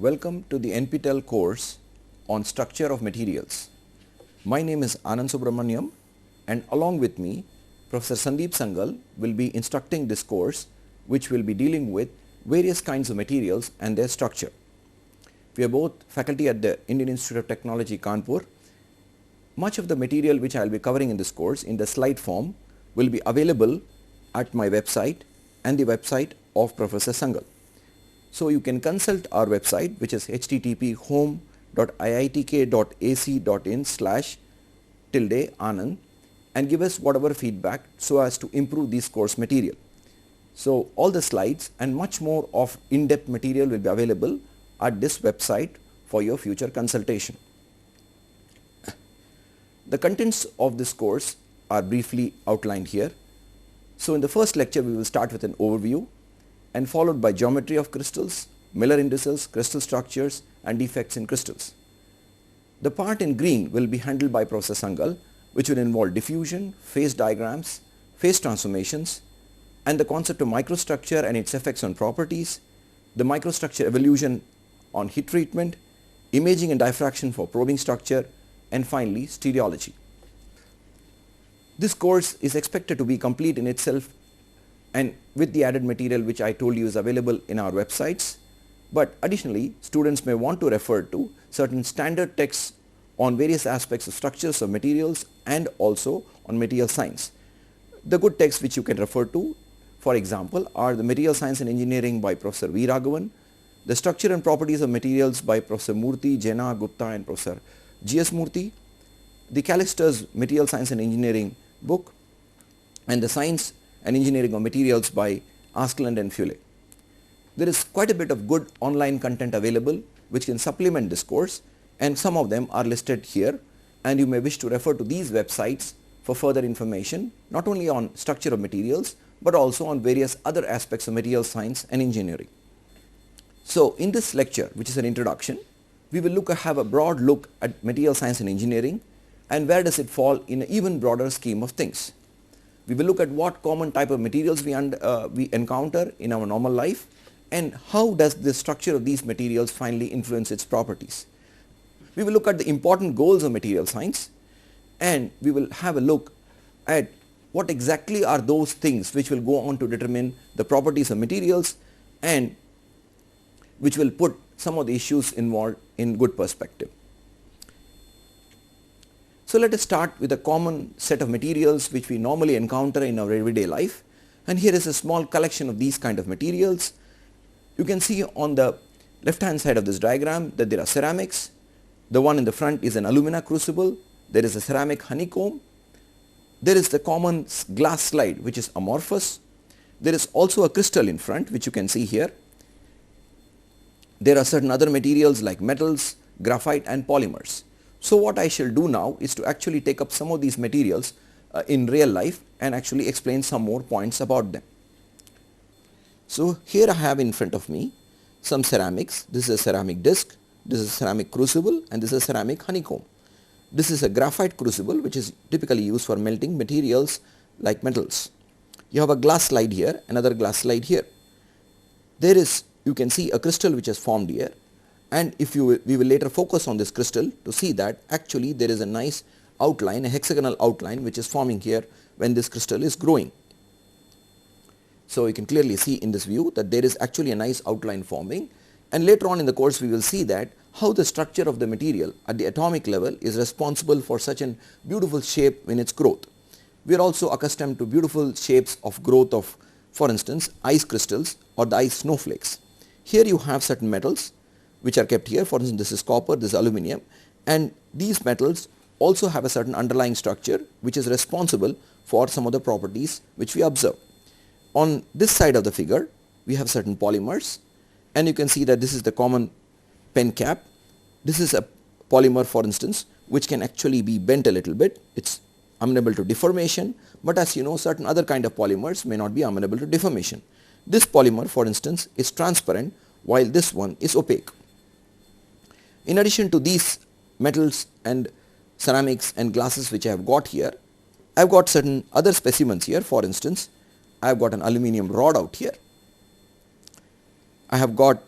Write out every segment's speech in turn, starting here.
Welcome to the NPTEL course on Structure of Materials. My name is Anand Subramaniam, and along with me Professor Sandeep Sangal will be instructing this course, which will be dealing with various kinds of materials and their structure. We are both faculty at the Indian Institute of Technology, Kanpur. Much of the material which I will be covering in this course in the slide form will be available at my website and the website of Professor Sangal. So you can consult our website, which is http://home.iitek.ac.in/Anand, and give us whatever feedback so as to improve this course material. So all the slides and much more of in-depth material will be available at this website for your future consultation. The contents of this course are briefly outlined here. So in the first lecture we will start with an overview and followed by geometry of crystals, Miller indices, crystal structures and defects in crystals. The part in green will be handled by Professor Sangal, which will involve diffusion, phase diagrams, phase transformations, and the concept of microstructure and its effects on properties, the microstructure evolution on heat treatment, imaging and diffraction for probing structure, and finally stereology. This course is expected to be complete in itself and with the added material which I told you is available in our websites, but additionally students may want to refer to certain standard texts on various aspects of structures of materials and also on material science. The good texts which you can refer to, for example, are the Material Science and Engineering by Professor V. Raghavan, the Structure and Properties of Materials by Professor Murthy, Jena, Gupta and Professor G.S. Murthy, the Callister's Material Science and Engineering book, and the Science and Engineering of Materials by Askland and Fule. There is quite a bit of good online content available which can supplement this course, and some of them are listed here, and you may wish to refer to these websites for further information not only on structure of materials but also on various other aspects of material science and engineering. So in this lecture, which is an introduction, we will have a broad look at material science and engineering and where does it fall in an even broader scheme of things. We will look at what common type of materials we encounter in our normal life and how does the structure of these materials finally influence its properties. We will look at the important goals of material science, and we will have a look at what exactly are those things which will go on to determine the properties of materials and which will put some of the issues involved in good perspective. So let us start with a common set of materials which we normally encounter in our everyday life, and here is a small collection of these kind of materials. You can see on the left hand side of this diagram that there are ceramics. The one in the front is an alumina crucible. There is a ceramic honeycomb. There is the common glass slide which is amorphous. There is also a crystal in front which you can see here. There are certain other materials like metals, graphite and polymers. So what I shall do now is to actually take up some of these materials in real life and actually explain some more points about them. So here I have in front of me some ceramics. This is a ceramic disc, this is a ceramic crucible, and this is a ceramic honeycomb. This is a graphite crucible which is typically used for melting materials like metals. You have a glass slide here, another glass slide here. There is, you can see a crystal which is formed here, and we will later focus on this crystal to see that actually there is a nice outline, a hexagonal outline which is forming here when this crystal is growing. So you can clearly see in this view that there is actually a nice outline forming, and later on in the course we will see that how the structure of the material at the atomic level is responsible for such a beautiful shape in its growth. We are also accustomed to beautiful shapes of growth of, for instance, ice crystals or the ice snowflakes. Here you have certain metals which are kept here. For instance, this is copper, this is aluminum, and these metals also have a certain underlying structure which is responsible for some of the properties which we observe. On this side of the figure we have certain polymers, and you can see that this is the common pen cap. This is a polymer, for instance, which can actually be bent a little bit. It's amenable to deformation, but as you know, certain other kind of polymers may not be amenable to deformation. This polymer, for instance, is transparent while this one is opaque. In addition to these metals and ceramics and glasses which I have got here, I have got certain other specimens here. For instance, I have got an aluminium rod out here. I have got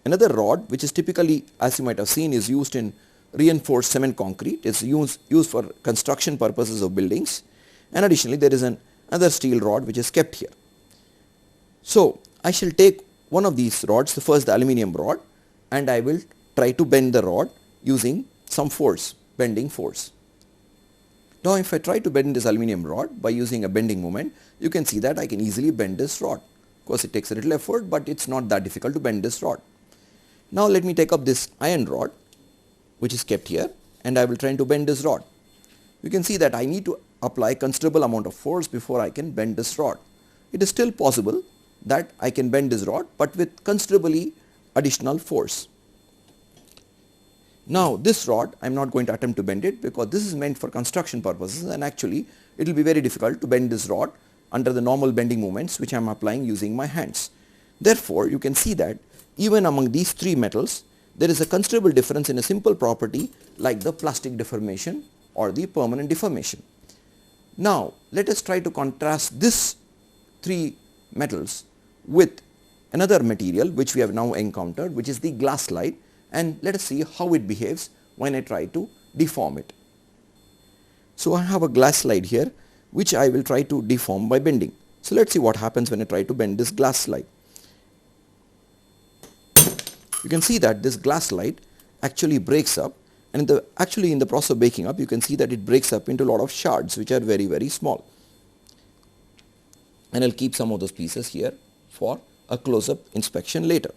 Another rod, which is typically, as you might have seen, is used in reinforced cement concrete. It's used for construction purposes of buildings. And additionally, there is another steel rod which is kept here. So I shall take one of these rods, the first the aluminium rod, and I will try to bend the rod using some force, bending force. Now if I try to bend this aluminium rod by using a bending moment, you can see that I can easily bend this rod. Of course, it takes a little effort, but it's not that difficult to bend this rod. Now let me take up this iron rod which is kept here, and I will try to bend this rod. You can see that I need to apply considerable amount of force before I can bend this rod. It is still possible that I can bend this rod, but with considerably additional force. Now this rod, I am not going to attempt to bend it because this is meant for construction purposes, and actually it will be very difficult to bend this rod under the normal bending moments which I am applying using my hands. Therefore, you can see that even among these three metals, there is a considerable difference in a simple property like the plastic deformation or the permanent deformation. Now let us try to contrast this three metals with another material which we have now encountered, which is the glass slide, and let us see how it behaves when I try to deform it. So I have a glass slide here which I will try to deform by bending. So let's see what happens when I try to bend this glass slide. You can see that this glass slide actually breaks up, and in the process of breaking up, you can see that it breaks up into a lot of shards which are very, very small. And I'll keep some of those pieces here for a close-up inspection later.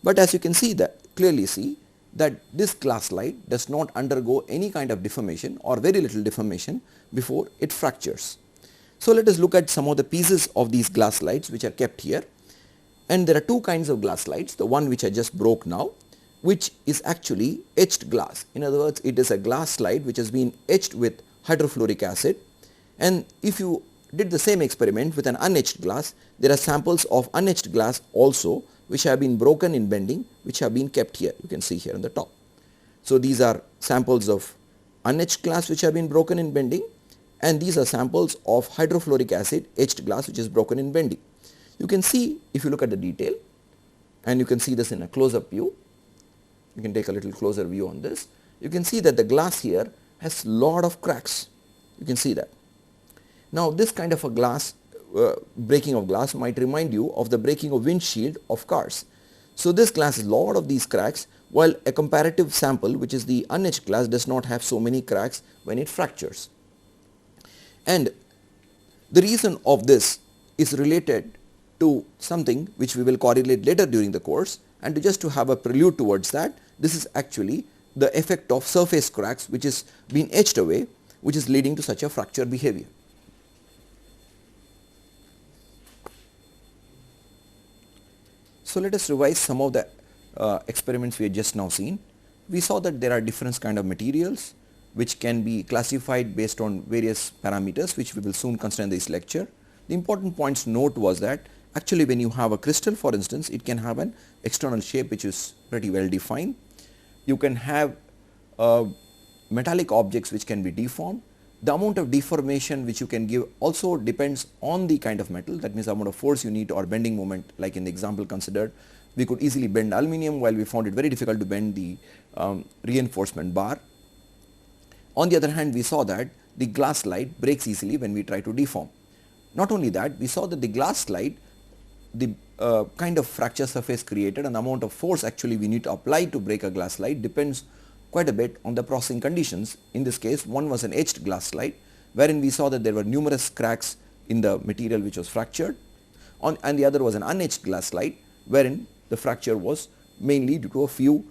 But as you can see that, clearly see that this glass slide does not undergo any kind of deformation or very little deformation before it fractures. So let us look at some of the pieces of these glass slides which are kept here. And there are two kinds of glass slides, the one which I just broke now, which is actually etched glass. In other words, it is a glass slide which has been etched with hydrofluoric acid, and if you did the same experiment with an unetched glass, there are samples of unetched glass also which have been broken in bending, which have been kept here. You can see here on the top. So these are samples of unetched glass which have been broken in bending, and these are samples of hydrofluoric acid etched glass which is broken in bending. You can see, if you look at the detail, and you can see this in a close-up view, you can take a little closer view on this, you can see that the glass here has lot of cracks. You can see that. Now this kind of a glass, breaking of glass might remind you of the breaking of windshield of cars. So this glass has lot of these cracks, while a comparative sample, which is the unetched glass, does not have so many cracks when it fractures. And the reason of this is related to something which we will correlate later during the course, and just to have a prelude towards that, this is actually the effect of surface cracks which is being etched away, which is leading to such a fracture behavior. So let us revise some of the experiments we had just now seen. We saw that there are different kind of materials which can be classified based on various parameters which we will soon consider in this lecture. The important points to note was that actually when you have a crystal, for instance, it can have an external shape which is pretty well defined. You can have metallic objects which can be deformed. The amount of deformation which you can give also depends on the kind of metal, that means the amount of force you need or bending moment, like in the example considered. We could easily bend aluminum while we found it very difficult to bend the reinforcement bar. On the other hand, we saw that the glass slide breaks easily when we try to deform. Not only that, we saw that the glass slide, the kind of fracture surface created and the amount of force actually we need to apply to break a glass slide depends quite a bit on the processing conditions. In this case, one was an etched glass slide, wherein we saw that there were numerous cracks in the material which was fractured, and the other was an unetched glass slide, wherein the fracture was mainly due to a few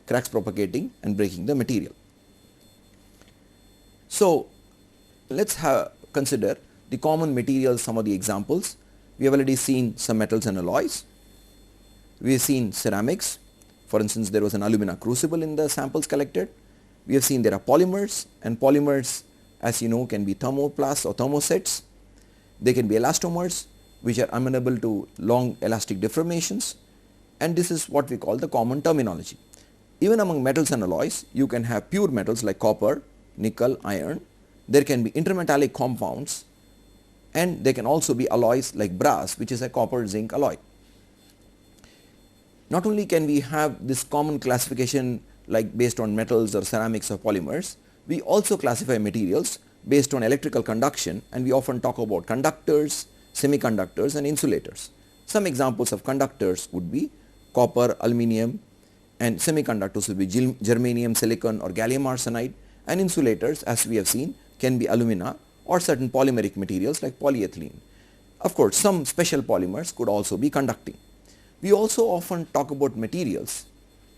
cracks propagating and breaking the material. So let's consider the common materials, some of the examples. We have already seen some metals and alloys. We have seen ceramics. For instance, there was an alumina crucible in the samples collected. We have seen there are polymers, and polymers, as you know, can be thermoplasts or thermosets. They can be elastomers, which are amenable to long elastic deformations, and this is what we call the common terminology. Even among metals and alloys, you can have pure metals like copper, nickel, iron. There can be intermetallic compounds, and there can also be alloys like brass, which is a copper zinc alloy. Not only can we have this common classification like based on metals or ceramics or polymers, we also classify materials based on electrical conduction, and we often talk about conductors, semiconductors and insulators. Some examples of conductors would be copper, aluminium, and semiconductors would be germanium, silicon or gallium arsenide, and insulators, as we have seen, can be alumina or certain polymeric materials like polyethylene. Of course, some special polymers could also be conducting. We also often talk about materials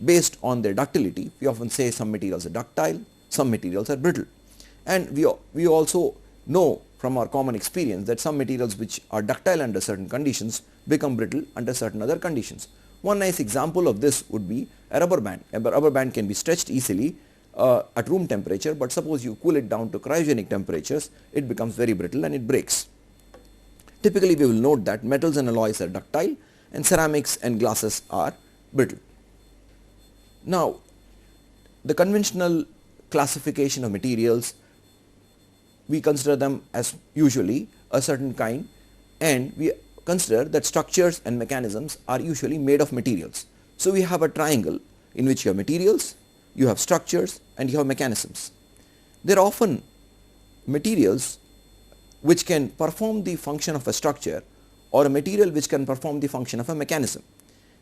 based on their ductility. We often say some materials are ductile, some materials are brittle. And we also know from our common experience that some materials which are ductile under certain conditions become brittle under certain other conditions. One nice example of this would be a rubber band. A rubber band can be stretched easily at room temperature, but suppose you cool it down to cryogenic temperatures, it becomes very brittle and it breaks. Typically, we will note that metals and alloys are ductile and ceramics and glasses are brittle. Now, the conventional classification of materials, we consider them as usually a certain kind, and we consider that structures and mechanisms are usually made of materials. So, we have a triangle in which you have materials, you have structures and you have mechanisms. There are often materials which can perform the function of a structure or a material which can perform the function of a mechanism.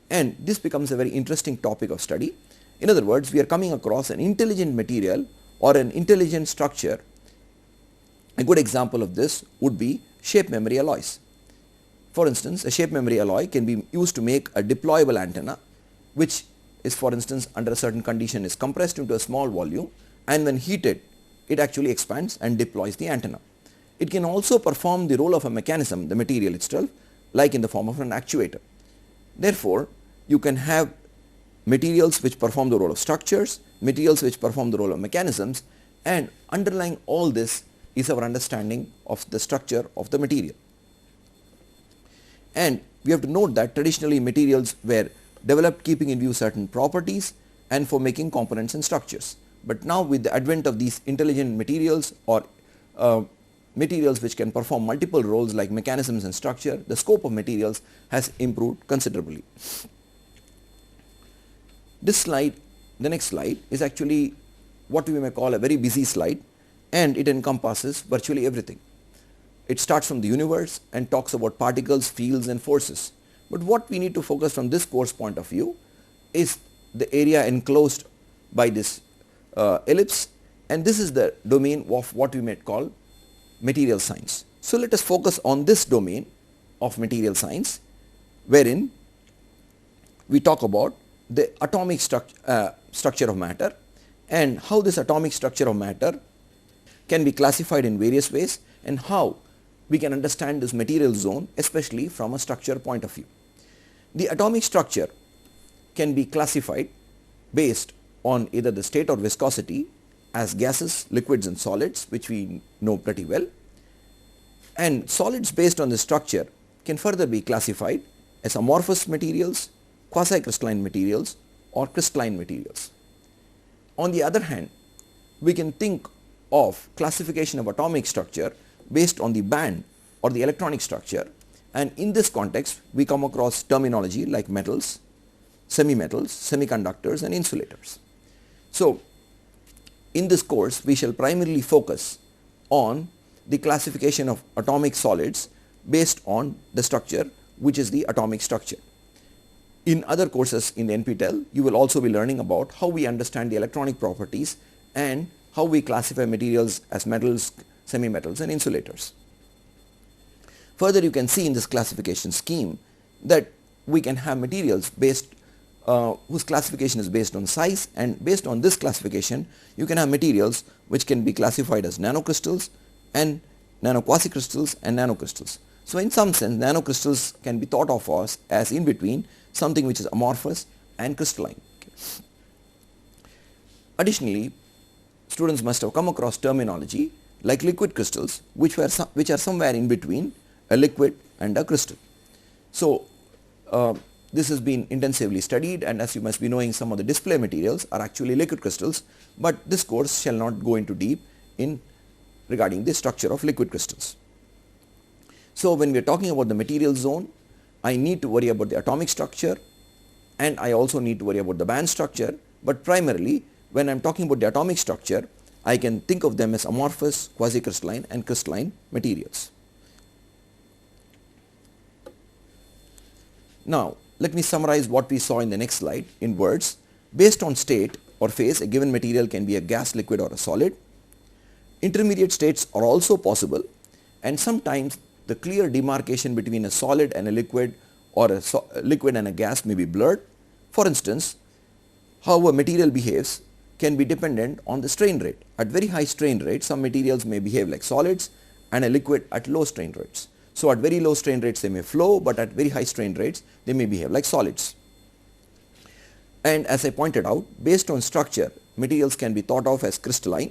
And this becomes a very interesting topic of study. In other words, we are coming across an intelligent material or an intelligent structure. A good example of this would be shape memory alloys. For instance, a shape memory alloy can be used to make a deployable antenna, which is, for instance, under a certain condition is compressed into a small volume, and when heated it actually expands and deploys the antenna. It can also perform the role of a mechanism, the material itself, like in the form of an actuator. Therefore, you can have materials which perform the role of structures, materials which perform the role of mechanisms, and underlying all this is our understanding of the structure of the material. And we have to note that traditionally materials were developed keeping in view certain properties and for making components and structures. But now with the advent of these intelligent materials or materials which can perform multiple roles like mechanisms and structure, the scope of materials has improved considerably. This slide, the next slide, is actually what we may call a very busy slide, and it encompasses virtually everything. It starts from the universe and talks about particles, fields and forces. But what we need to focus from this course point of view is the area enclosed by this ellipse, and this is the domain of what we might call material science. So let us focus on this domain of material science, wherein we talk about the atomic structure of matter and how this atomic structure of matter can be classified in various ways, and how we can understand this material zone, especially from a structure point of view. The atomic structure can be classified based on either the state or viscosity as gases, liquids and solids, which we know pretty well. And solids based on the structure can further be classified as amorphous materials, quasi-crystalline materials or crystalline materials. On the other hand, we can think of classification of atomic structure based on the band or the electronic structure, and in this context we come across terminology like metals, semi-metals, semiconductors and insulators. So in this course we shall primarily focus on the classification of atomic solids based on the structure, which is the atomic structure. In other courses in the NPTEL, you will also be learning about how we understand the electronic properties and how we classify materials as metals, semi-metals and insulators. Further, you can see in this classification scheme that we can have materials based whose classification is based on size, and based on this classification you can have materials which can be classified as nanocrystals and nanoquasicrystals and nanocrystals. So in some sense nanocrystals can be thought of as in between something which is amorphous and crystalline. Additionally, students must have come across terminology like liquid crystals, which are somewhere in between a liquid and a crystal. So this has been intensively studied, and as you must be knowing, some of the display materials are actually liquid crystals, but this course shall not go into deep in regarding the structure of liquid crystals. So when we are talking about the material zone, I need to worry about the atomic structure and I also need to worry about the band structure, but primarily when I am talking about the atomic structure, I can think of them as amorphous, quasi-crystalline and crystalline materials. Now, let me summarize what we saw in the next slide in words. Based on state or phase, a given material can be a gas, liquid or a solid. Intermediate states are also possible, and sometimes the clear demarcation between a solid and a liquid or a liquid and a gas may be blurred. For instance, how a material behaves can be dependent on the strain rate. At very high strain rates, some materials may behave like solids and a liquid at low strain rates. So at very low strain rates they may flow, but at very high strain rates they may behave like solids. And as I pointed out, based on structure, materials can be thought of as crystalline,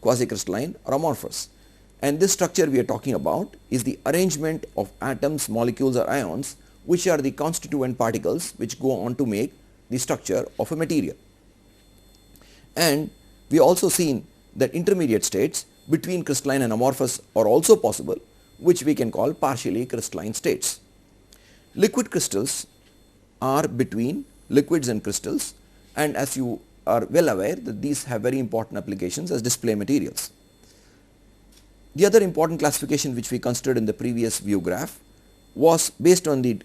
quasi-crystalline or amorphous. And this structure we are talking about is the arrangement of atoms, molecules or ions, which are the constituent particles which go on to make the structure of a material. And we also seen that intermediate states between crystalline and amorphous are also possible, which we can call partially crystalline states. Liquid crystals are between liquids and crystals, and as you are well aware that these have very important applications as display materials. The other important classification which we considered in the previous view graph was based on the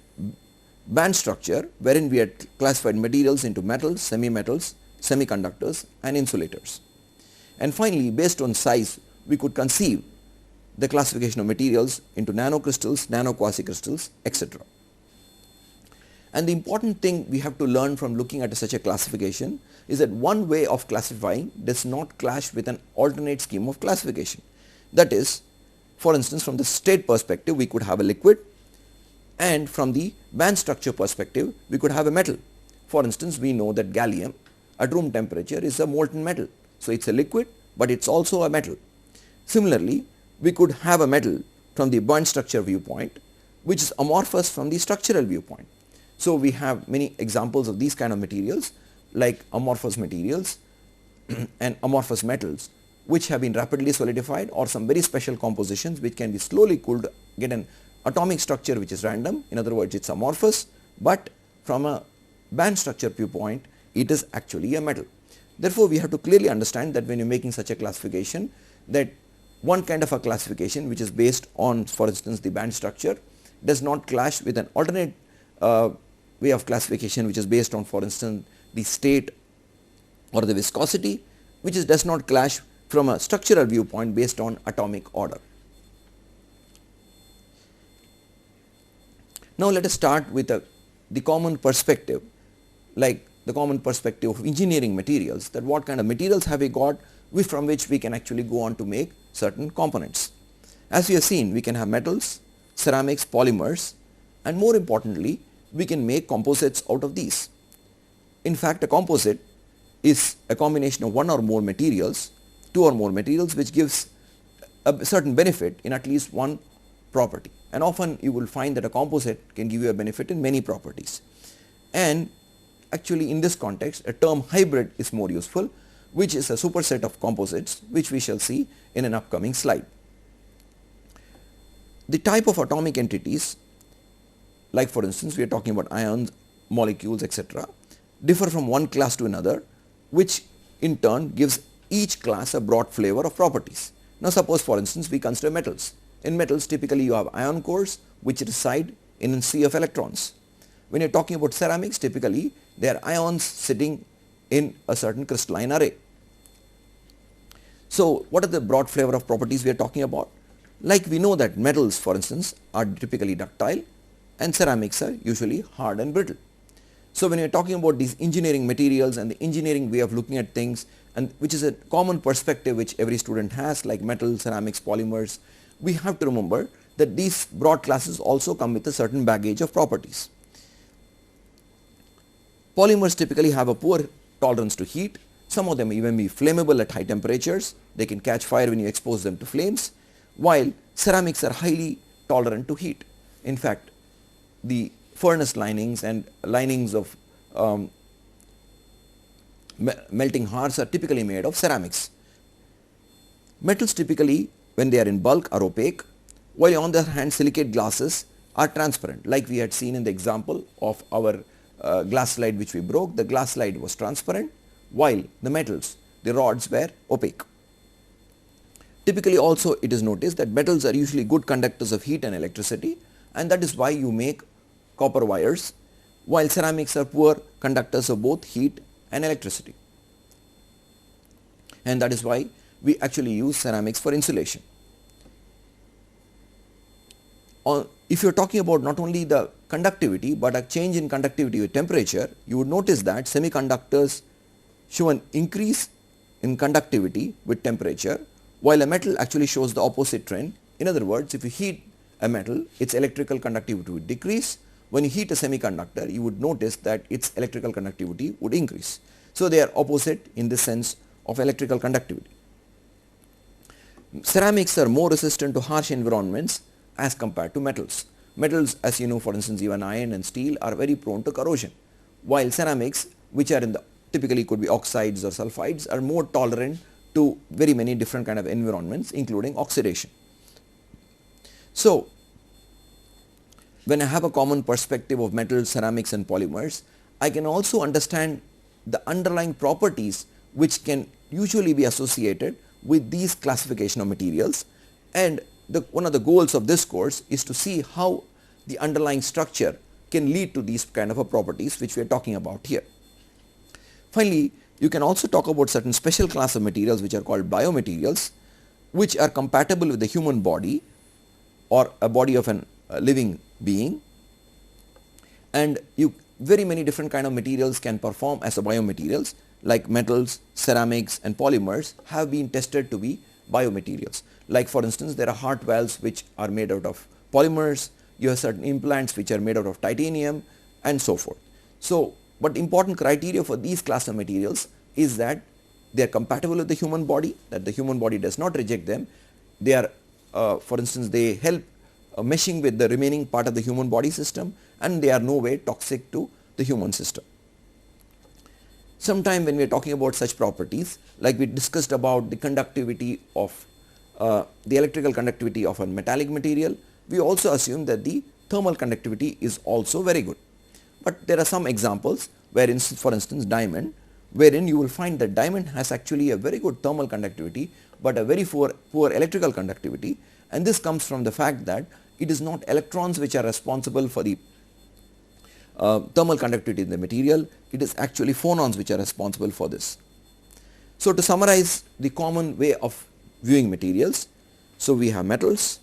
band structure, wherein we had classified materials into metals, semi-metals, semiconductors and insulators. And finally, based on size, we could conceive the classification of materials into nanocrystals, nanoquasicrystals, etc. And the important thing we have to learn from looking at such a classification is that one way of classifying does not clash with an alternate scheme of classification. That is, for instance, from the state perspective we could have a liquid, and from the band structure perspective we could have a metal. For instance, we know that gallium at room temperature is a molten metal. So it's a liquid, but it's also a metal. Similarly, we could have a metal from the band structure viewpoint, which is amorphous from the structural viewpoint. So we have many examples of these kind of materials, like amorphous materials and amorphous metals, which have been rapidly solidified, or some very special compositions which can be slowly cooled, get an atomic structure which is random. In other words, it's amorphous, but from a band structure viewpoint it is actually a metal. Therefore, we have to clearly understand that when you're making such a classification, that one kind of a classification which is based on, for instance, the band structure does not clash with an alternate way of classification which is based on, for instance, the state or the viscosity, which does not clash from a structural viewpoint based on atomic order. Now let us start with the common perspective, like the common perspective of engineering materials, that what kind of materials have we got from which we can actually go on to make certain components. As we have seen, we can have metals, ceramics, polymers, and more importantly we can make composites out of these. In fact, a composite is a combination of one or more materials, two or more materials, which gives a certain benefit in at least one property, and often you will find that a composite can give you a benefit in many properties. And actually in this context a term hybrid is more useful, which is a superset of composites, which we shall see in an upcoming slide. The type of atomic entities, like for instance we are talking about ions, molecules, etc., differ from one class to another, which in turn gives each class a broad flavor of properties. Now suppose for instance we consider metals. In metals typically you have ion cores which reside in a sea of electrons. When you are talking about ceramics, typically they are ions sitting in a certain crystalline array. So what are the broad flavor of properties we are talking about? Like we know that metals, for instance, are typically ductile and ceramics are usually hard and brittle. So when you are talking about these engineering materials and the engineering way of looking at things, and which is a common perspective which every student has, like metals, ceramics, polymers, we have to remember that these broad classes also come with a certain baggage of properties. Polymers typically have a poor tolerance to heat. Some of them even be flammable at high temperatures. They can catch fire when you expose them to flames, while ceramics are highly tolerant to heat. In fact, the furnace linings and linings of melting hearths are typically made of ceramics. Metals typically, when they are in bulk, are opaque, while on the other hand silicate glasses are transparent, like we had seen in the example of our glass slide which we broke, the glass slide was transparent, while the metals, the rods were opaque. Typically also it is noticed that metals are usually good conductors of heat and electricity, and that is why you make copper wires, while ceramics are poor conductors of both heat and electricity. And that is why we actually use ceramics for insulation. If you are talking about not only the conductivity but a change in conductivity with temperature, you would notice that semiconductors show an increase in conductivity with temperature, while a metal actually shows the opposite trend. In other words, if you heat a metal, its electrical conductivity would decrease. When you heat a semiconductor, you would notice that its electrical conductivity would increase. So they are opposite in the sense of electrical conductivity. Ceramics are more resistant to harsh environments as compared to metals. Metals, as you know, for instance, even iron and steel are very prone to corrosion, while ceramics, which are in the typically could be oxides or sulfides, are more tolerant to very many different kind of environments, including oxidation. So when I have a common perspective of metals, ceramics and polymers, I can also understand the underlying properties which can usually be associated with these classification of materials, and one of the goals of this course is to see how the underlying structure can lead to these kind of properties which we are talking about here. Finally, you can also talk about certain special class of materials which are called biomaterials, which are compatible with the human body or a body of a living being, and very many different kind of materials can perform as a biomaterials, like metals, ceramics and polymers have been tested to be biomaterials. Like for instance, there are heart valves which are made out of polymers, you have certain implants which are made out of titanium and so forth. So, but important criteria for these class of materials is that they are compatible with the human body, that the human body does not reject them. They are, for instance, they help meshing with the remaining part of the human body system, and they are no way toxic to the human system. Sometime when we are talking about such properties, like we discussed about the conductivity of the electrical conductivity of a metallic material, we also assume that the thermal conductivity is also very good. But there are some examples wherein, for instance, diamond, wherein you will find that diamond has actually a very good thermal conductivity but a very poor electrical conductivity, and this comes from the fact that it is not electrons which are responsible for the thermal conductivity in the material, it is actually phonons which are responsible for this. So to summarize the common way of viewing materials, so we have metals,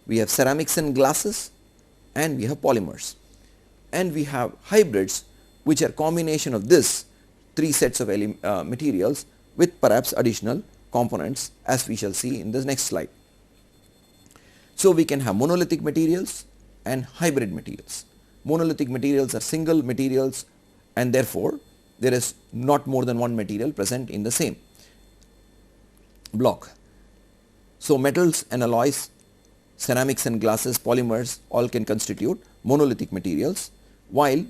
we have ceramics and glasses, and we have polymers, and we have hybrids which are combination of this three sets of materials with perhaps additional components, as we shall see in the next slide. So we can have monolithic materials and hybrid materials. Monolithic materials are single materials, and therefore there is not more than one material present in the same block. So metals and alloys, ceramics and glasses, polymers all can constitute monolithic materials, while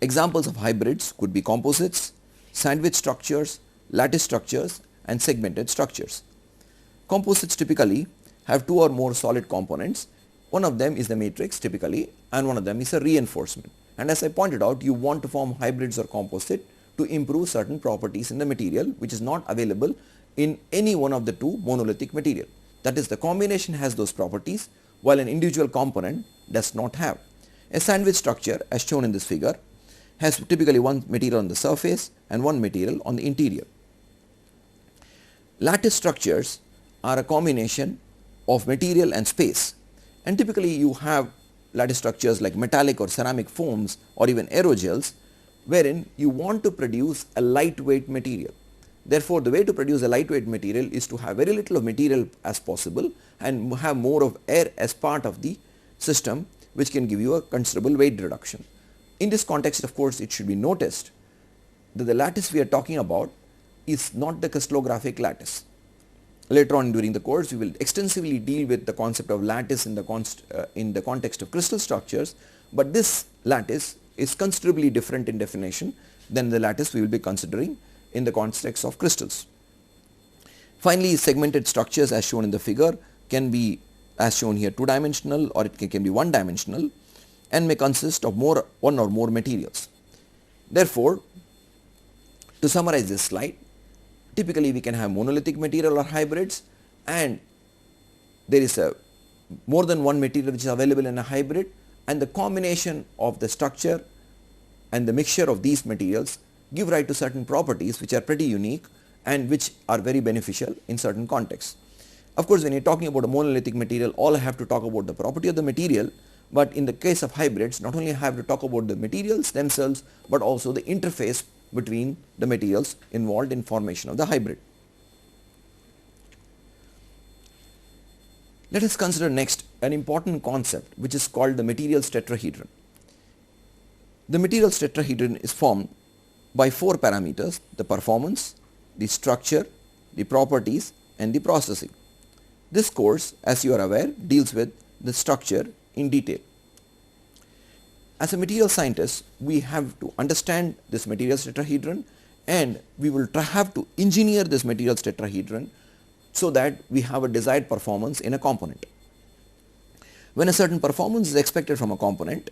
examples of hybrids could be composites, sandwich structures, lattice structures and segmented structures. Composites typically have two or more solid components. One of them is the matrix typically, and one of them is a reinforcement. And as I pointed out, you want to form hybrids or composite to improve certain properties in the material which is not available in any one of the two monolithic material. That is, the combination has those properties while an individual component does not have. A sandwich structure, as shown in this figure, has typically one material on the surface and one material on the interior. Lattice structures are a combination of material and space, and typically you have lattice structures like metallic or ceramic foams or even aerogels, wherein you want to produce a lightweight material. Therefore, the way to produce a lightweight material is to have very little of material as possible and have more of air as part of the system, which can give you a considerable weight reduction. In this context, of course, it should be noticed that the lattice we are talking about is not the crystallographic lattice. Later on during the course, we will extensively deal with the concept of lattice in the context of crystal structures, but this lattice is considerably different in definition than the lattice we will be considering in the context of crystals. Finally, segmented structures, as shown in the figure, can be, as shown here, two-dimensional, or it can be one-dimensional, and may consist of one or more materials. Therefore, to summarize this slide, typically we can have monolithic material or hybrids, and there is more than one material which is available in a hybrid, and the combination of the structure and the mixture of these materials give rise to certain properties which are pretty unique and which are very beneficial in certain contexts. Of course, when you are talking about a monolithic material, all I have to talk about the property of the material, but in the case of hybrids, not only I have to talk about the materials themselves, but also the interface between the materials involved in formation of the hybrid. Let us consider next an important concept which is called the materials tetrahedron. The materials tetrahedron is formed by four parameters: the performance, the structure, the properties, and the processing. This course, as you are aware, deals with the structure in detail. As a material scientist, we have to understand this materials tetrahedron, and we will have to engineer this materials tetrahedron so that we have a desired performance in a component. When a certain performance is expected from a component,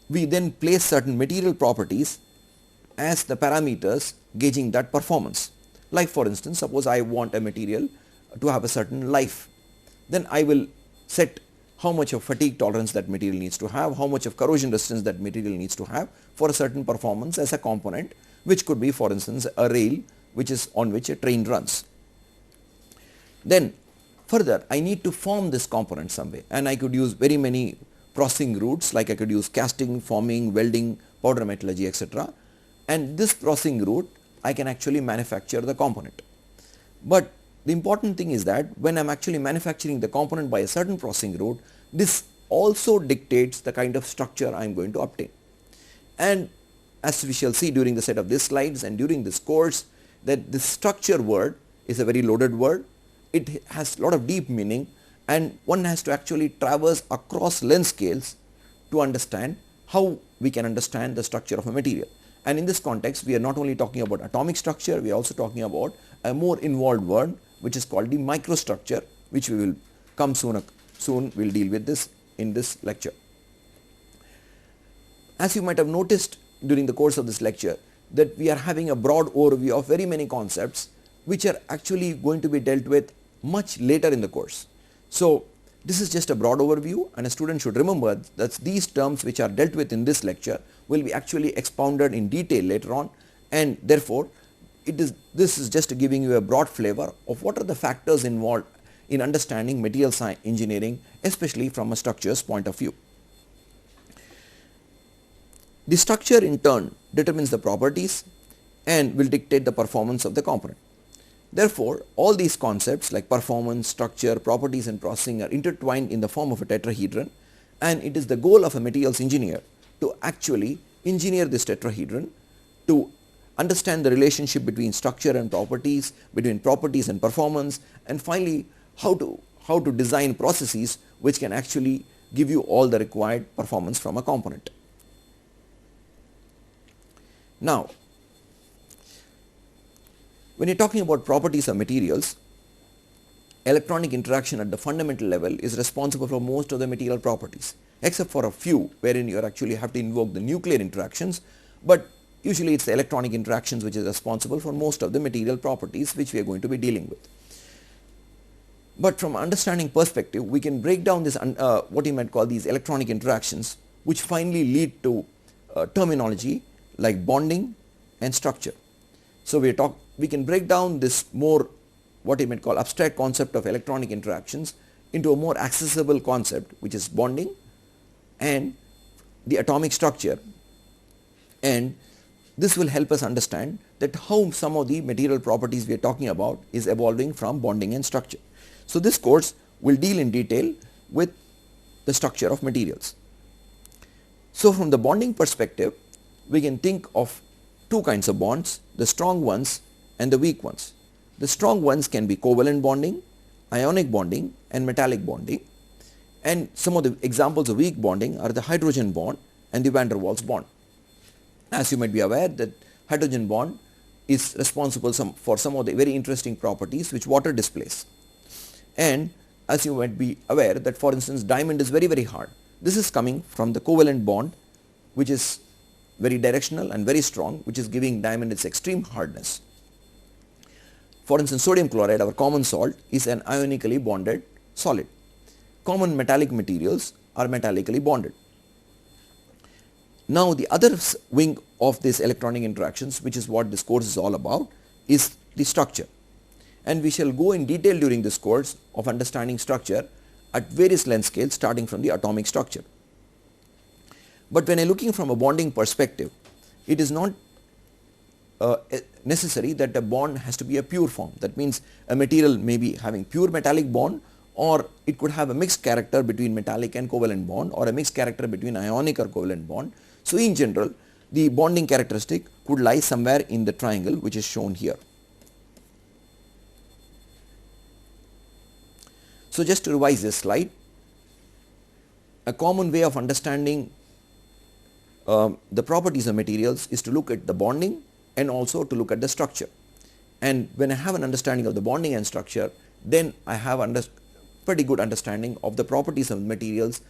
we then place certain material properties as the parameters gauging that performance. Like for instance, suppose I want a material to have a certain life, then I will set how much of fatigue tolerance that material needs to have, how much of corrosion resistance that material needs to have for a certain performance as a component, which could be for instance a rail which is on which a train runs. Then further I need to form this component some way, and I could use very many processing routes, like I could use casting, forming, welding, powder metallurgy, etc. And this processing route I can actually manufacture the component. But the important thing is that when I am actually manufacturing the component by a certain processing route, this also dictates the kind of structure I am going to obtain. And as we shall see during the set of these slides and during this course, that this structure word is a very loaded word. It has a lot of deep meaning, and one has to actually traverse across length scales to understand how we can understand the structure of a material. And in this context, we are not only talking about atomic structure, we are also talking about a more involved word which is called the microstructure, which we will come soon we will deal with this in this lecture. As you might have noticed during the course of this lecture, that we are having a broad overview of very many concepts which are actually going to be dealt with much later in the course. So this is just a broad overview, and a student should remember that these terms which are dealt with in this lecture will be actually expounded in detail later on, and therefore this is just giving you a broad flavor of what are the factors involved in understanding material science engineering, especially from a structures point of view. The structure in turn determines the properties and will dictate the performance of the component. Therefore, all these concepts like performance, structure, properties and processing are intertwined in the form of a tetrahedron, and it is the goal of a materials engineer to actually engineer this tetrahedron to understand the relationship between structure and properties, between properties and performance, and finally how to design processes which can actually give you all the required performance from a component. Now, when you are talking about properties of materials, electronic interaction at the fundamental level is responsible for most of the material properties, except for a few wherein you actually have to invoke the nuclear interactions, but usually it is the electronic interactions which is responsible for most of the material properties which we are going to be dealing with. But from understanding perspective, we can break down this what you might call these electronic interactions, which finally lead to terminology like bonding and structure. So we can break down this more what you might call abstract concept of electronic interactions into a more accessible concept, which is bonding and the atomic structure, and this will help us understand that how some of the material properties we are talking about is evolving from bonding and structure. So this course will deal in detail with the structure of materials. So from the bonding perspective, we can think of two kinds of bonds, the strong ones and the weak ones. The strong ones can be covalent bonding, ionic bonding and metallic bonding, and some of the examples of weak bonding are the hydrogen bond and the van der Waals bond. As you might be aware that hydrogen bond is responsible for some of the very interesting properties which water displays, and as you might be aware that for instance diamond is very hard, This is coming from the covalent bond, which is very directional and very strong, which is giving diamond its extreme hardness. For instance, sodium chloride, our common salt, is an ionically bonded solid. Common metallic materials are metallically bonded. Now the other wing of these electronic interactions, which is what this course is all about, is the structure. And we shall go in detail during this course of understanding structure at various length scales starting from the atomic structure. But when I am looking from a bonding perspective, it is not necessary that a bond has to be a pure form. That means a material may be having pure metallic bond, or it could have a mixed character between metallic and covalent bond, or a mixed character between ionic or covalent bond. So in general, the bonding characteristic could lie somewhere in the triangle which is shown here. So just to revise this slide, a common way of understanding the properties of materials is to look at the bonding and also to look at the structure. And when I have an understanding of the bonding and structure, then I have pretty good understanding of the properties of materials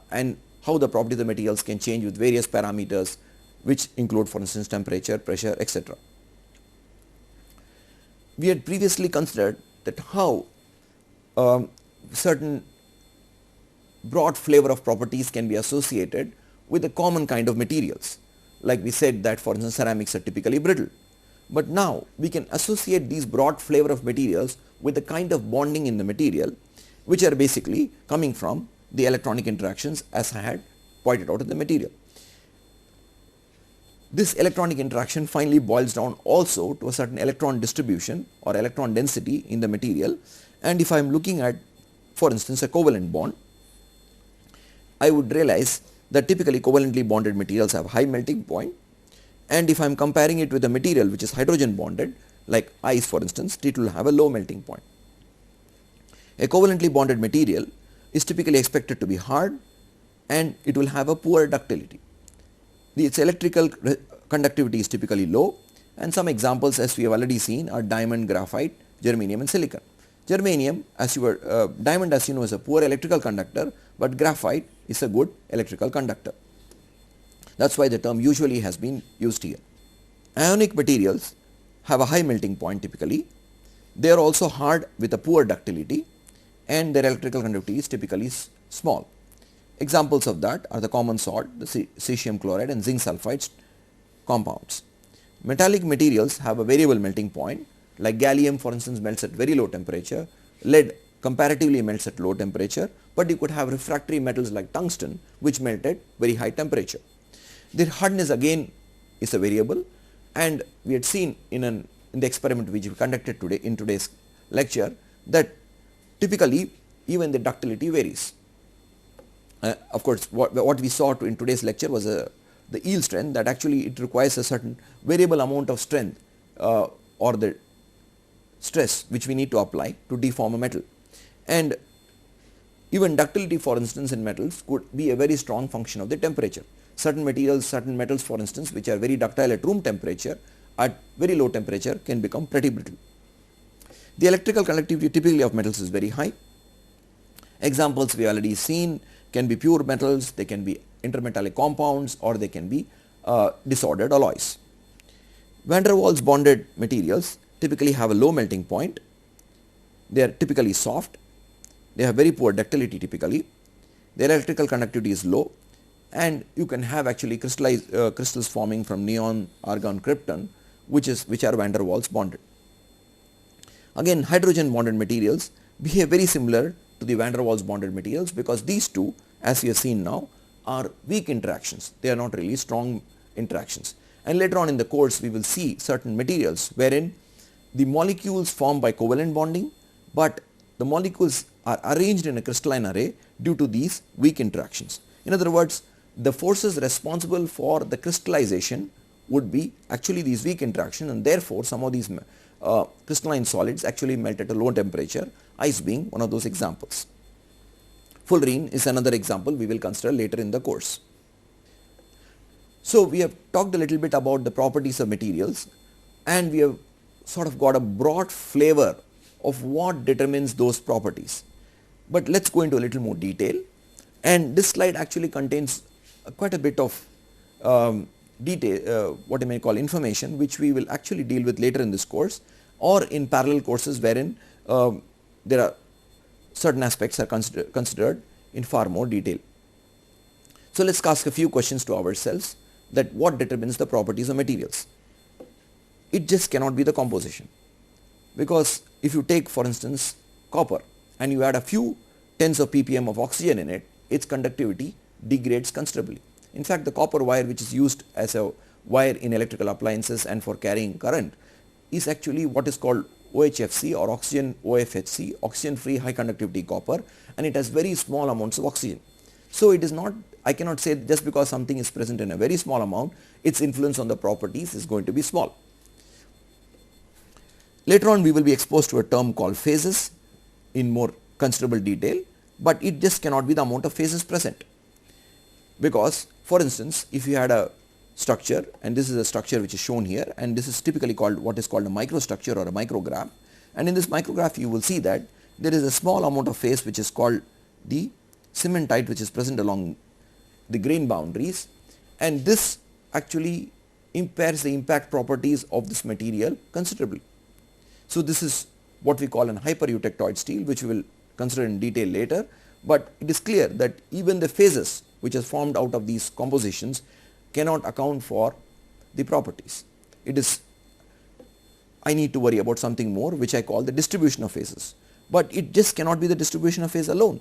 and how the properties of materials can change with various parameters, which include, for instance, temperature, pressure, etc. We had previously considered that how certain broad flavor of properties can be associated with a common kind of materials. Like we said that, for instance, ceramics are typically brittle. But now we can associate these broad flavor of materials with the kind of bonding in the material, which are basically coming from the electronic interactions as I had pointed out in the material. This electronic interaction finally boils down also to a certain electron distribution or electron density in the material. And if I am looking at, for instance, a covalent bond, I would realize that typically covalently bonded materials have high melting point, and if I am comparing it with a material which is hydrogen bonded like ice, for instance, it will have a low melting point. A covalently bonded material is typically expected to be hard and it will have a poor ductility. Its electrical conductivity is typically low, and some examples as we have already seen are diamond, graphite, germanium and silicon. Germanium, diamond as you know is a poor electrical conductor, but graphite is a good electrical conductor. That is why the term usually has been used here. Ionic materials have a high melting point typically. They are also hard with a poor ductility, and their electrical conductivity is typically small. Examples of that are the common salt, the cesium chloride and zinc sulfides compounds. Metallic materials have a variable melting point, like gallium, for instance, melts at very low temperature, lead comparatively melts at low temperature, but you could have refractory metals like tungsten which melt at very high temperature. Their hardness again is a variable, and we had seen in the experiment which we conducted today in today's lecture that typically even the ductility varies. Of course, what we saw in today's lecture was the yield strength, that actually it requires a certain variable amount of strength or the stress which we need to apply to deform a metal. And even ductility, for instance, in metals could be a very strong function of the temperature. Certain materials, certain metals, for instance, which are very ductile at room temperature, at very low temperature can become pretty brittle. The electrical conductivity typically of metals is very high. Examples we already seen can be pure metals, they can be intermetallic compounds, or they can be disordered alloys. Van der Waals bonded materials typically have a low melting point. They are typically soft. They have very poor ductility typically. Their electrical conductivity is low, and you can have actually crystals forming from neon, argon, krypton, which are van der Waals bonded. Again, hydrogen bonded materials behave very similar to the van der Waals bonded materials, because these two, as we have seen now, are weak interactions. They are not really strong interactions. And later on in the course we will see certain materials wherein the molecules form by covalent bonding, but the molecules are arranged in a crystalline array due to these weak interactions. In other words, the forces responsible for the crystallization would be actually these weak interactions, and therefore some of these crystalline solids actually melt at a low temperature, ice being one of those examples. Fullerene is another example we will consider later in the course. So we have talked a little bit about the properties of materials, and we have sort of got a broad flavor of what determines those properties. But let's go into a little more detail. And this slide actually contains quite a bit of detail, what I may call information, which we will actually deal with later in this course or in parallel courses wherein there are certain aspects are considered in far more detail. So let's ask a few questions to ourselves, that what determines the properties of materials? It just cannot be the composition, because if you take for instance copper and you add a few tens of ppm of oxygen in it, its conductivity degrades considerably. In fact, the copper wire which is used as a wire in electrical appliances and for carrying current is actually what is called OHFC or oxygen OFHC, oxygen free high conductivity copper, and it has very small amounts of oxygen. So it is not, I cannot say just because something is present in a very small amount, its influence on the properties is going to be small. Later on we will be exposed to a term called phases in more considerable detail, but it just cannot be the amount of phases present. Because for instance, if you had a structure, and this is a structure which is shown here, and this is typically called what is called a microstructure or a micrograph, and in this micrograph you will see that there is a small amount of phase which is called the cementite, which is present along the grain boundaries, and this actually impairs the impact properties of this material considerably. So this is what we call an hypereutectoid steel, which we will consider in detail later, but it is clear that even the phases which are formed out of these compositions cannot account for the properties. It is, I need to worry about something more, which I call the distribution of phases, but it just cannot be the distribution of phase alone.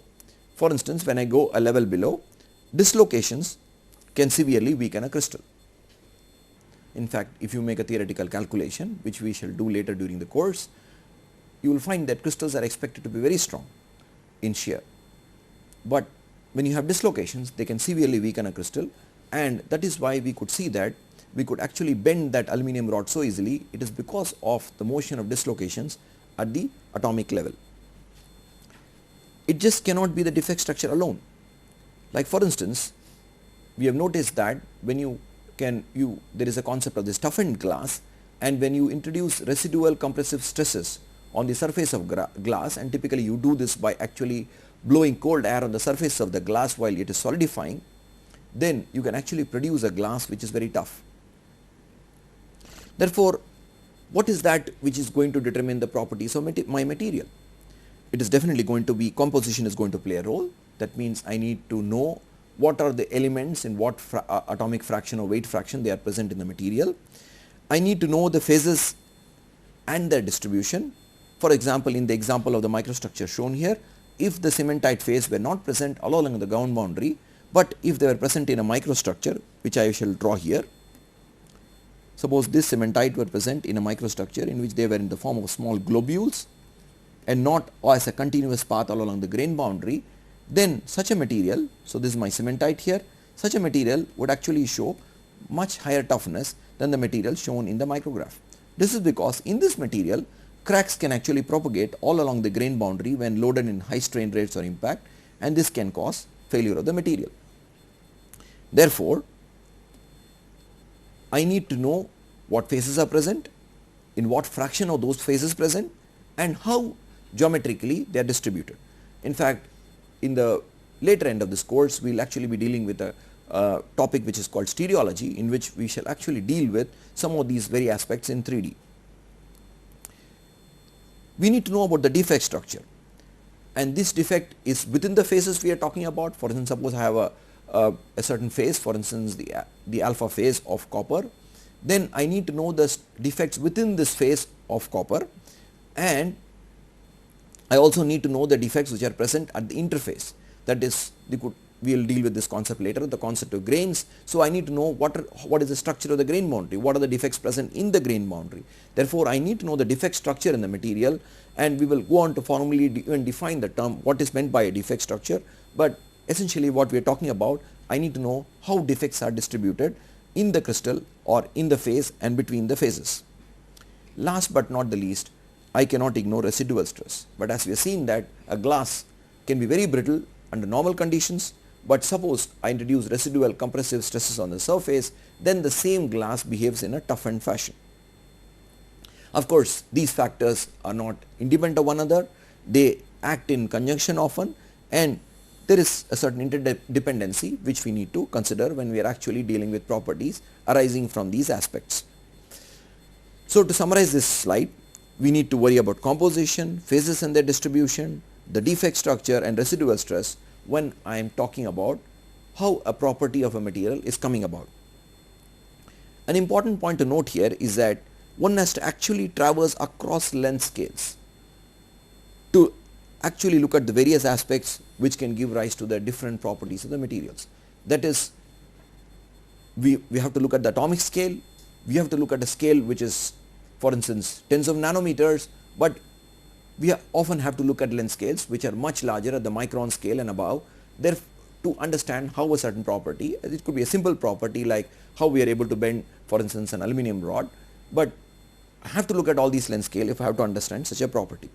For instance, when I go a level below, dislocations can severely weaken a crystal. In fact, if you make a theoretical calculation, which we shall do later during the course, you will find that crystals are expected to be very strong in shear, but when you have dislocations, they can severely weaken a crystal, and that is why we could see that we could actually bend that aluminum rod so easily. It is because of the motion of dislocations at the atomic level. It just cannot be the defect structure alone. Like for instance, we have noticed that when there is a concept of this toughened glass, and when you introduce residual compressive stresses on the surface of glass, and typically you do this by actually blowing cold air on the surface of the glass while it is solidifying, then you can actually produce a glass which is very tough. Therefore, what is that which is going to determine the properties of my material? It is definitely going to be, composition is going to play a role. That means I need to know what are the elements in what atomic fraction or weight fraction they are present in the material. I need to know the phases and their distribution. For example, in the example of the microstructure shown here, if the cementite phase were not present all along the ground boundary, but if they were present in a microstructure, which I shall draw here, suppose this cementite were present in a microstructure in which they were in the form of small globules and not as a continuous path all along the grain boundary, then such a material, so this is my cementite here, such a material would actually show much higher toughness than the material shown in the micrograph. This is because in this material, cracks can actually propagate all along the grain boundary when loaded in high strain rates or impact, and this can cause failure of the material. Therefore, I need to know what phases are present, in what fraction of those phases present, and how geometrically they are distributed. In fact, in the later end of this course, we will actually be dealing with a topic which is called stereology, in which we shall actually deal with some of these very aspects in 3D. We need to know about the defect structure, and this defect is within the phases we are talking about. For instance, suppose I have a certain phase, for instance the alpha phase of copper, then I need to know the defects within this phase of copper, and I also need to know the defects which are present at the interface. That is, we will deal with this concept later, the concept of grains. So I need to know what is the structure of the grain boundary, what are the defects present in the grain boundary. Therefore, I need to know the defect structure in the material, and we will go on to formally even define the term what is meant by a defect structure. But essentially what we are talking about, I need to know how defects are distributed in the crystal or in the phase and between the phases. Last but not the least, I cannot ignore residual stress. But as we have seen that a glass can be very brittle under normal conditions, but suppose I introduce residual compressive stresses on the surface, then the same glass behaves in a toughened fashion. Of course, these factors are not independent of one another, they act in conjunction often, and there is a certain interdependency which we need to consider when we are actually dealing with properties arising from these aspects. So to summarize this slide, we need to worry about composition, phases and their distribution, the defect structure and residual stress when I am talking about how a property of a material is coming about. An important point to note here is that one has to actually traverse across length scales to actually look at the various aspects which can give rise to the different properties of the materials. That is, we have to look at the atomic scale, we have to look at a scale which is, for instance, tens of nanometers, but we often have to look at length scales which are much larger at the micron scale and above, therefore to understand how a certain property, it could be a simple property like how we are able to bend, for instance, an aluminum rod, but I have to look at all these length scale if I have to understand such a property.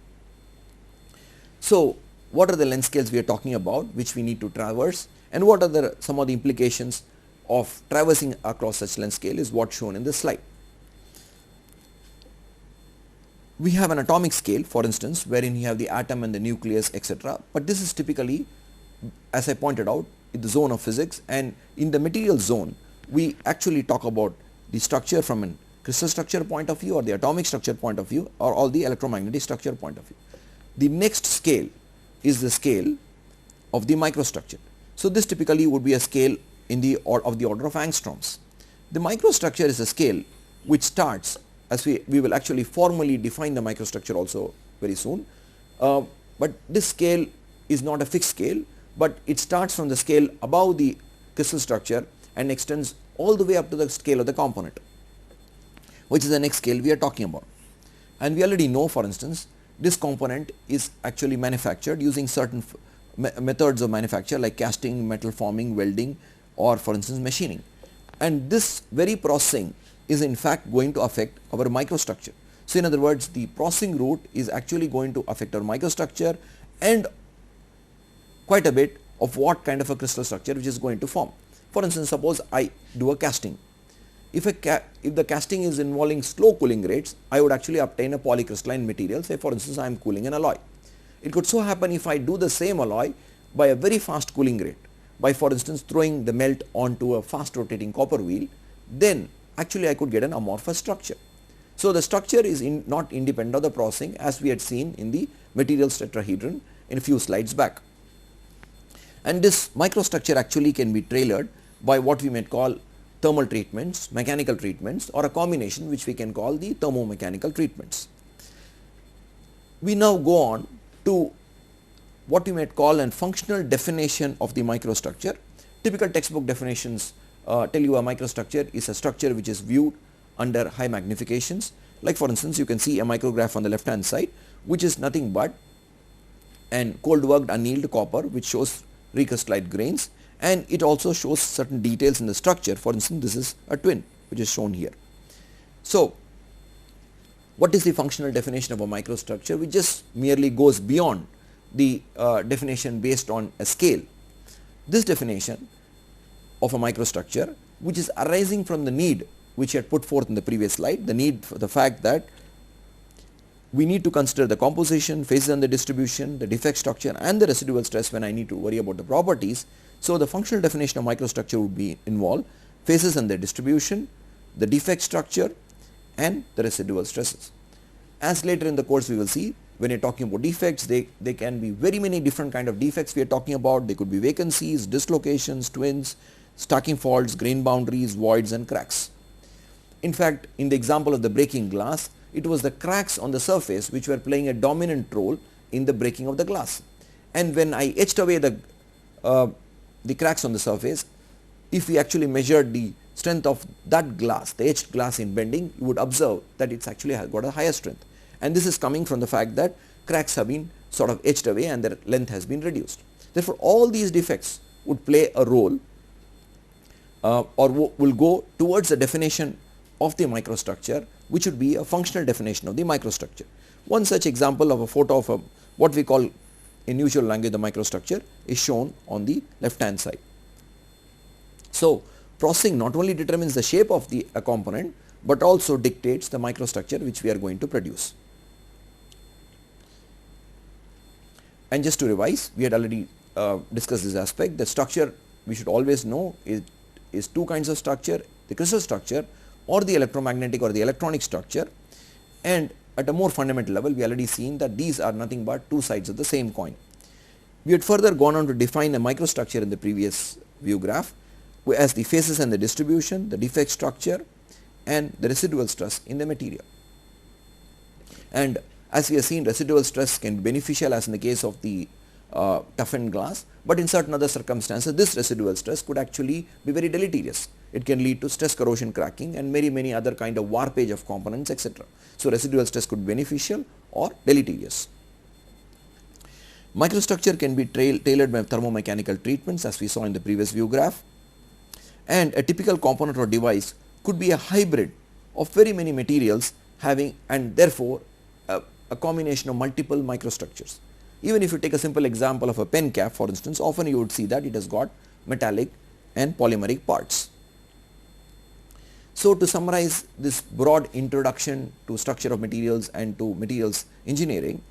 So what are the length scales we are talking about which we need to traverse, and what are some of the implications of traversing across such length scale is what shown in this slide. We have an atomic scale, for instance, wherein you have the atom and the nucleus, etc. But this is typically, as I pointed out, in the zone of physics, and in the material zone we actually talk about the structure from a crystal structure point of view or the atomic structure point of view or all the electromagnetic structure point of view. The next scale is the scale of the microstructure. So this typically would be a scale in the of the order of angstroms. The microstructure is a scale which starts, as we will actually formally define the microstructure also very soon, but this scale is not a fixed scale, but it starts from the scale above the crystal structure and extends all the way up to the scale of the component, which is the next scale we are talking about. And we already know, for instance, this component is actually manufactured using certain methods of manufacture like casting, metal forming, welding, or for instance machining. And this very processing is in fact going to affect our microstructure. So in other words, the processing route is actually going to affect our microstructure and quite a bit of what kind of a crystal structure which is going to form. For instance, suppose I do a casting. If the casting is involving slow cooling rates, I would actually obtain a polycrystalline material. Say for instance, I am cooling an alloy. It could so happen if I do the same alloy by a very fast cooling rate, by for instance throwing the melt onto a fast rotating copper wheel, then actually I could get an amorphous structure. So the structure is not independent of the processing, as we had seen in the materials tetrahedron in a few slides back. And this microstructure actually can be tailored by what we might call thermal treatments, mechanical treatments, or a combination which we can call the thermomechanical treatments. We now go on to what we might call a functional definition of the microstructure. Typical textbook definitions tell you a microstructure is a structure which is viewed under high magnifications. Like for instance, you can see a micrograph on the left hand side, which is nothing but an cold worked annealed copper which shows recrystallite grains, and it also shows certain details in the structure. For instance, this is a twin which is shown here. So what is the functional definition of a microstructure, which just merely goes beyond the definition based on a scale? This definition of a microstructure, which is arising from the need which I had put forth in the previous slide, the need for the fact that we need to consider the composition, phases and the distribution, the defect structure and the residual stress when I need to worry about the properties. So the functional definition of microstructure would be involve phases and their distribution, the defect structure and the residual stresses. As later in the course we will see, when you're talking about defects, they can be very many different kind of defects we are talking about. They could be vacancies, dislocations, twins, stacking faults, grain boundaries, voids and cracks. In fact, in the example of the breaking glass, it was the cracks on the surface which were playing a dominant role in the breaking of the glass. And when I etched away the cracks on the surface, if we actually measured the strength of that glass, the etched glass in bending, you would observe that it's actually got a higher strength. And this is coming from the fact that cracks have been sort of etched away and their length has been reduced. Therefore, all these defects would play a role or will go towards the definition of the microstructure, which would be a functional definition of the microstructure. One such example of a photo of what we call in usual language the microstructure is shown on the left hand side. So processing not only determines the shape of the component, but also dictates the microstructure which we are going to produce. And just to revise, we had already discuss this aspect. The structure we should always know is two kinds of structure, the crystal structure or the electromagnetic or the electronic structure, and at a more fundamental level we already seen that these are nothing but two sides of the same coin. We had further gone on to define a microstructure in the previous view graph as the phases and the distribution, the defect structure and the residual stress in the material. And as we have seen, residual stress can be beneficial as in the case of the toughened glass, but in certain other circumstances this residual stress could actually be very deleterious. It can lead to stress corrosion cracking and many other kind of warpage of components, etc. So residual stress could be beneficial or deleterious. Microstructure can be tailored by thermomechanical treatments as we saw in the previous view graph, and a typical component or device could be a hybrid of very many materials having, and therefore a combination of multiple microstructures. Even if you take a simple example of a pen cap, for instance, often you would see that it has got metallic and polymeric parts. So to summarize this broad introduction to structure of materials and to materials engineering,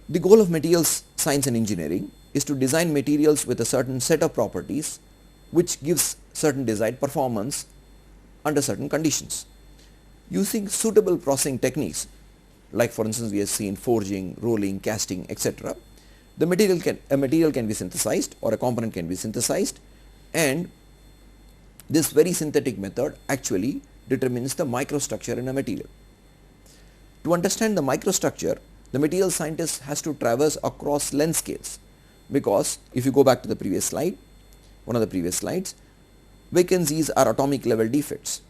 the goal of materials science and engineering is to design materials with a certain set of properties which gives certain desired performance under certain conditions. Using suitable processing techniques, like for instance we have seen forging, rolling, casting, etc., a material can be synthesized or a component can be synthesized, and this very synthetic method actually determines the microstructure in a material. To understand the microstructure, the material scientist has to traverse across length scales, because if you go back to the previous slide, one of the previous slides, vacancies are atomic level defects,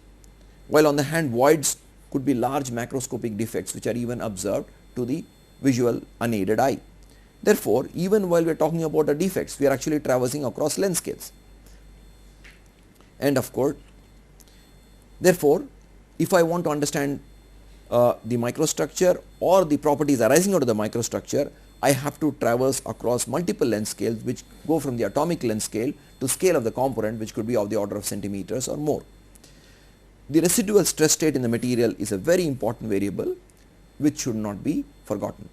while on the hand voids could be large macroscopic defects which are even observed to the visual unaided eye. Therefore, even while we are talking about the defects, we are actually traversing across length scales. And of course, therefore, if I want to understand the microstructure or the properties arising out of the microstructure, I have to traverse across multiple length scales which go from the atomic length scale to scale of the component, which could be of the order of centimeters or more. The residual stress state in the material is a very important variable which should not be forgotten.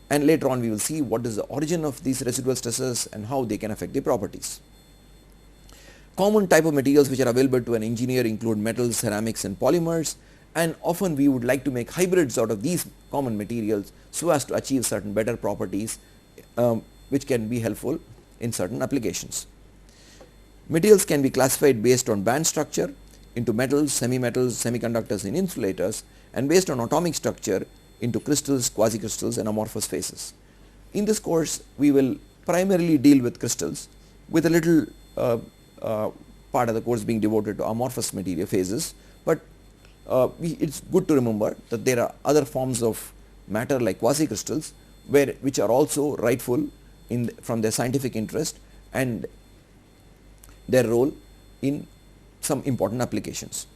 And later on we will see what is the origin of these residual stresses and how they can affect the properties. Common type of materials which are available to an engineer include metals, ceramics and polymers, and often we would like to make hybrids out of these common materials so as to achieve certain better properties which can be helpful in certain applications. Materials can be classified based on band structure into metals, semi-metals, semiconductors and insulators, and based on atomic structure into crystals, quasi-crystals and amorphous phases. In this course we will primarily deal with crystals, with a little part of the course being devoted to amorphous material phases, but it's good to remember that there are other forms of matter like quasi-crystals which are also rightful from their scientific interest and their role in some important applications.